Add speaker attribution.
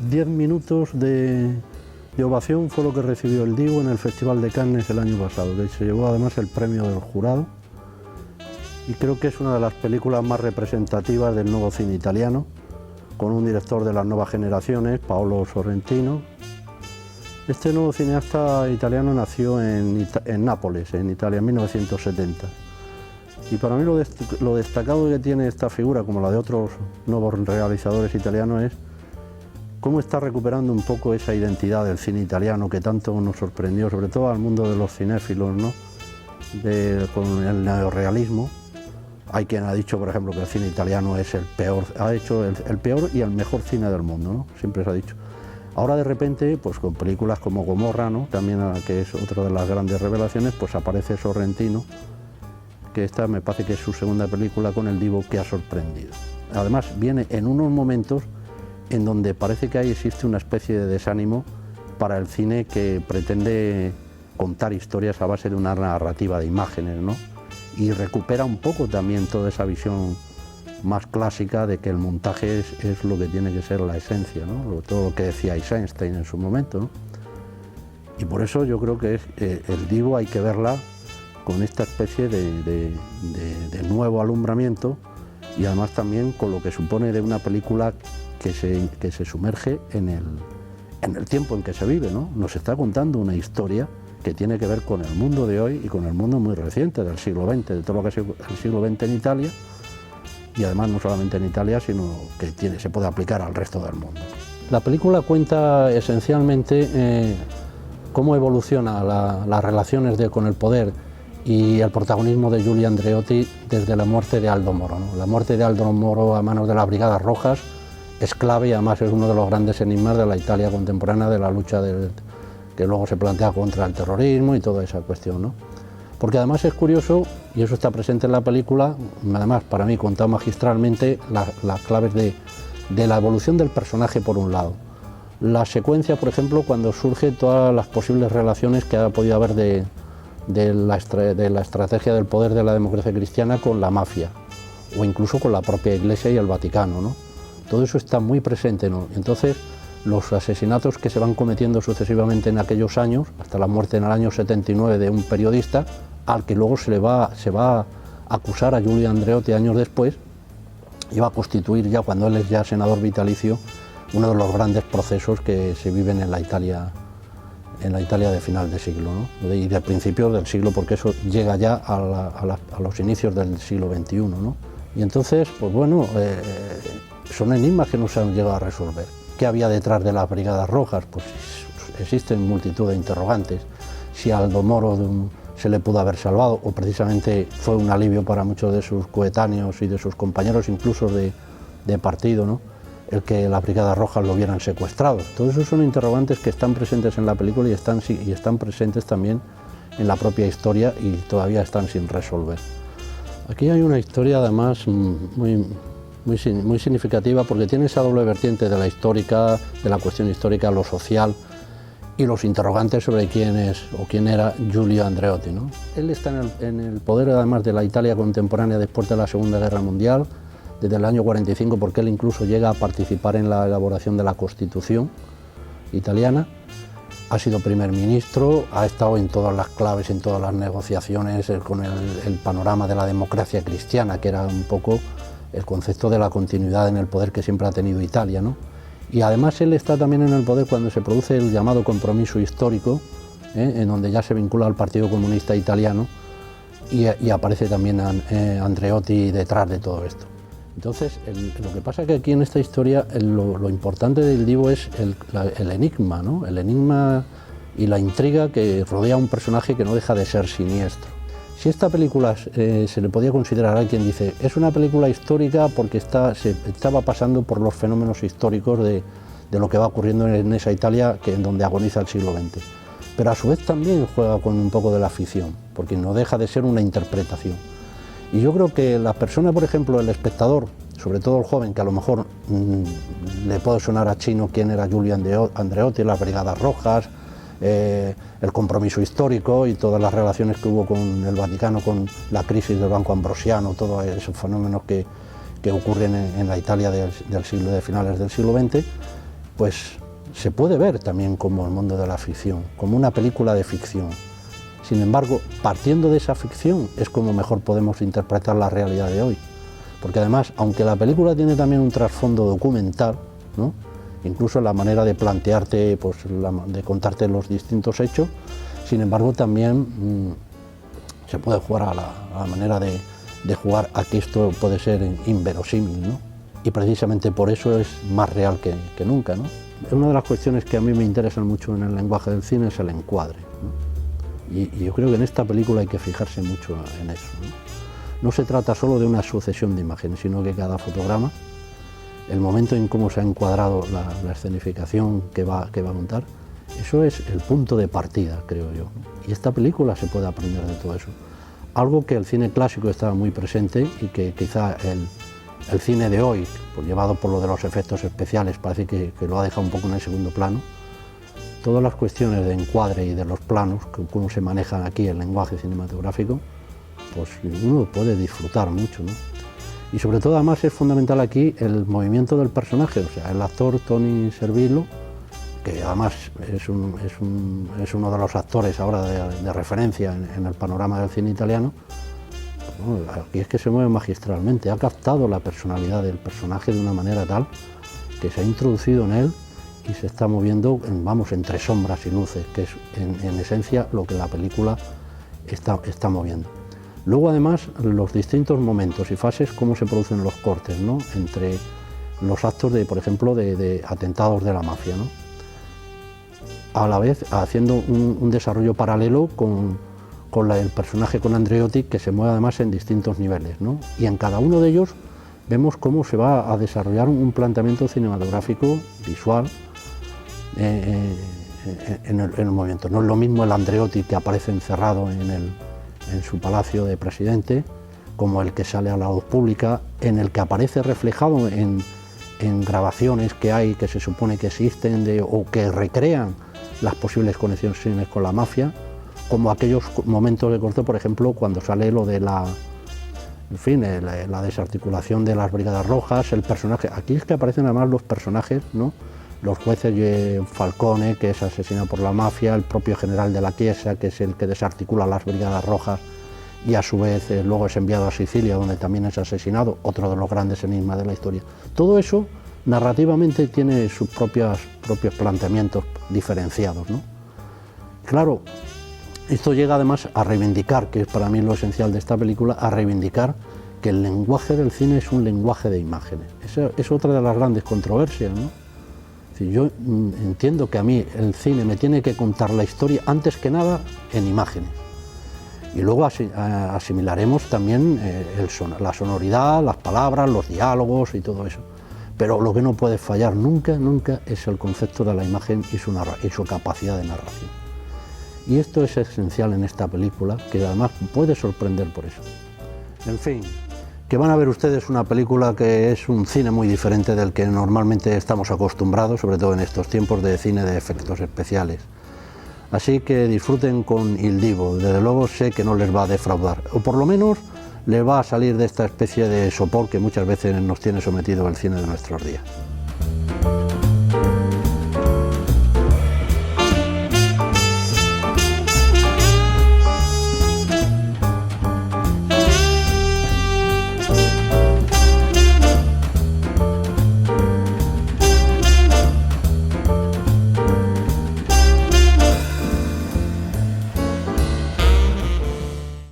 Speaker 1: 10 minutos de ovación fue lo que recibió el Divo en el Festival de Cannes el año pasado, que se llevó además el premio del jurado, y creo que es una de las películas más representativas del nuevo cine italiano, con un director de las nuevas generaciones, Paolo Sorrentino. Este nuevo cineasta italiano nació en Nápoles, en Italia, en 1970. Y para mí lo destacado que tiene esta figura, como la de otros nuevos realizadores italianos, es cómo está recuperando un poco esa identidad del cine italiano que tanto nos sorprendió, sobre todo al mundo de los cinéfilos, ¿no? Con el neorrealismo. Hay quien ha dicho, por ejemplo, que el cine italiano es el peor, ha hecho el peor y el mejor cine del mundo, ¿no? Siempre se ha dicho. Ahora de repente, pues con películas como Gomorra, ¿no? También, que es otra de las grandes revelaciones, pues aparece Sorrentino, que esta me parece que es su segunda película con el Divo, que ha sorprendido. Además viene en unos momentos en donde parece que ahí existe una especie de desánimo para el cine que pretende contar historias a base de una narrativa de imágenes, ¿no? Y recupera un poco también toda esa visión más clásica de que el montaje es lo que tiene que ser la esencia, ¿no? Todo lo que decía Eisenstein en su momento, ¿no? Y por eso yo creo que el Divo hay que verla con esta especie de nuevo alumbramiento, y además también con lo que supone de una película que se sumerge en el tiempo en que se vive, ¿no? Nos está contando una historia que tiene que ver con el mundo de hoy y con el mundo muy reciente, del siglo XX, de todo lo que ha sido el siglo XX en Italia, y además no solamente en Italia, sino que se puede aplicar al resto del mundo. La película cuenta esencialmente cómo evoluciona las relaciones con el poder y el protagonismo de Giulio Andreotti desde la muerte de Aldo Moro, ¿no? La muerte de Aldo Moro a manos de las Brigadas Rojas es clave, y además es uno de los grandes enigmas de la Italia contemporánea, de la lucha que luego se plantea contra el terrorismo y toda esa cuestión, ¿no? Porque además es curioso, y eso está presente en la película, además para mí contado magistralmente, las claves de la evolución del personaje por un lado. La secuencia, por ejemplo, cuando surgen todas las posibles relaciones que ha podido haber de la estrategia del poder de la democracia cristiana con la mafia, o incluso con la propia Iglesia y el Vaticano, ¿no? Todo eso está muy presente, ¿no? Entonces, los asesinatos que se van cometiendo sucesivamente en aquellos años, hasta la muerte en el año 79 de un periodista, al que luego se va a acusar a Giulio Andreotti años después, y va a constituir ya, cuando él es ya senador vitalicio, uno de los grandes procesos que se viven en la Italia de final de siglo, ¿no? Y de principios del siglo, porque eso llega ya a los inicios del siglo XXI, ¿no? Y entonces, pues bueno, son enigmas que no se han llegado a resolver. ¿Qué había detrás de las Brigadas Rojas? Pues existen multitud de interrogantes. Si a Aldo Moro se le pudo haber salvado, o precisamente fue un alivio para muchos de sus coetáneos y de sus compañeros, incluso de partido, ¿no? El que las Brigadas Rojas lo hubieran secuestrado. Todos esos son interrogantes que están presentes en la película y están presentes también en la propia historia, y todavía están sin resolver. Aquí hay una historia además muy significativa, porque tiene esa doble vertiente de la cuestión histórica, lo social, y los interrogantes sobre quién era Giulio Andreotti, ¿no? Él está en el poder, además, de la Italia contemporánea después de la Segunda Guerra Mundial, desde el año 45, porque él incluso llega a participar en la elaboración de la Constitución italiana. Ha sido primer ministro, ha estado en todas las claves, en todas las negociaciones, con el panorama de la democracia cristiana, que era un poco el concepto de la continuidad en el poder que siempre ha tenido Italia, ¿no? Y además él está también en el poder cuando se produce el llamado compromiso histórico, en donde ya se vincula al Partido Comunista Italiano, y aparece también Andreotti detrás de todo esto. Entonces, lo que pasa es que aquí en esta historia lo importante del Divo es el enigma, ¿no? El enigma y la intriga que rodea a un personaje que no deja de ser siniestro. Si esta película se le podía considerar, a quien dice, es una película histórica porque se estaba pasando por los fenómenos históricos de lo que va ocurriendo en esa Italia en donde agoniza el siglo XX. Pero a su vez también juega con un poco de la ficción, porque no deja de ser una interpretación. Y yo creo que la persona, por ejemplo, el espectador, sobre todo el joven, que a lo mejor le puede sonar a chino quién era Giulio Andreotti, las Brigadas Rojas, el compromiso histórico y todas las relaciones que hubo con el Vaticano, con la crisis del Banco Ambrosiano, todos esos fenómenos que ocurren en la Italia de finales del siglo XX, pues se puede ver también como el mundo de la ficción, como una película de ficción. Sin embargo, partiendo de esa ficción es como mejor podemos interpretar la realidad de hoy. Porque además, aunque la película tiene también un trasfondo documental, ¿no?, incluso la manera de plantearte, pues, de contarte los distintos hechos, sin embargo también se puede jugar a la manera de jugar a que esto puede ser inverosímil, ¿no? Y precisamente por eso es más real que nunca, ¿no? Una de las cuestiones que a mí me interesan mucho en el lenguaje del cine es el encuadre, ¿no? Y yo creo que en esta película hay que fijarse mucho en eso, ¿no? No se trata solo de una sucesión de imágenes, sino que cada fotograma, el momento en cómo se ha encuadrado la escenificación que va a montar, eso es el punto de partida, creo yo. Y esta película se puede aprender de todo eso. Algo que el cine clásico estaba muy presente y que quizá el cine de hoy, pues llevado por lo de los efectos especiales, parece que lo ha dejado un poco en el segundo plano. Todas las cuestiones de encuadre y de los planos, cómo se manejan aquí el lenguaje cinematográfico, pues uno puede disfrutar mucho, ¿no? Y sobre todo además es fundamental aquí el movimiento del personaje, o sea, el actor Toni Servillo, que además es uno de los actores ahora de referencia en el panorama del cine italiano. Bueno, aquí es que se mueve magistralmente, ha captado la personalidad del personaje de una manera tal que se ha introducido en él y se está moviendo, entre sombras y luces, que es en esencia lo que la película está moviendo. Luego además los distintos momentos y fases, cómo se producen los cortes, ¿no?, entre los actos por ejemplo, de atentados de la mafia, ¿no?, a la vez haciendo un desarrollo paralelo con el personaje, con Andreotti, que se mueve además en distintos niveles, ¿no? Y en cada uno de ellos vemos cómo se va a desarrollar un planteamiento cinematográfico, visual, en el movimiento. No es lo mismo el Andreotti que aparece encerrado en su palacio de presidente, como el que sale a la luz pública, en el que aparece reflejado en grabaciones que hay, que se supone que existen, o que recrean las posibles conexiones con la mafia, como aquellos momentos de corte, por ejemplo, cuando sale lo de la desarticulación de las Brigadas Rojas, el personaje. Aquí es que aparecen además los personajes, ¿no?, los jueces, Falcone, que es asesinado por la mafia, el propio general de la Chiesa, que es el que desarticula las Brigadas Rojas y a su vez luego es enviado a Sicilia, donde también es asesinado, otro de los grandes enigmas de la historia. Todo eso narrativamente tiene sus propios planteamientos diferenciados, ¿no? Claro, esto llega además a reivindicar, que es para mí lo esencial de esta película, a reivindicar que el lenguaje del cine es un lenguaje de imágenes. Esa es otra de las grandes controversias, ¿no? Yo entiendo que a mí el cine me tiene que contar la historia antes que nada en imágenes. Y luego asimilaremos también la sonoridad, las palabras, los diálogos y todo eso. Pero lo que no puede fallar nunca, nunca es el concepto de la imagen y su capacidad de narración. Y esto es esencial en esta película, que además puede sorprender por eso. En fin, que van a ver ustedes una película que es un cine muy diferente del que normalmente estamos acostumbrados, sobre todo en estos tiempos de cine de efectos especiales. Así que disfruten con Il Divo, desde luego sé que no les va a defraudar, o por lo menos les va a salir de esta especie de sopor que muchas veces nos tiene sometido el cine de nuestros días.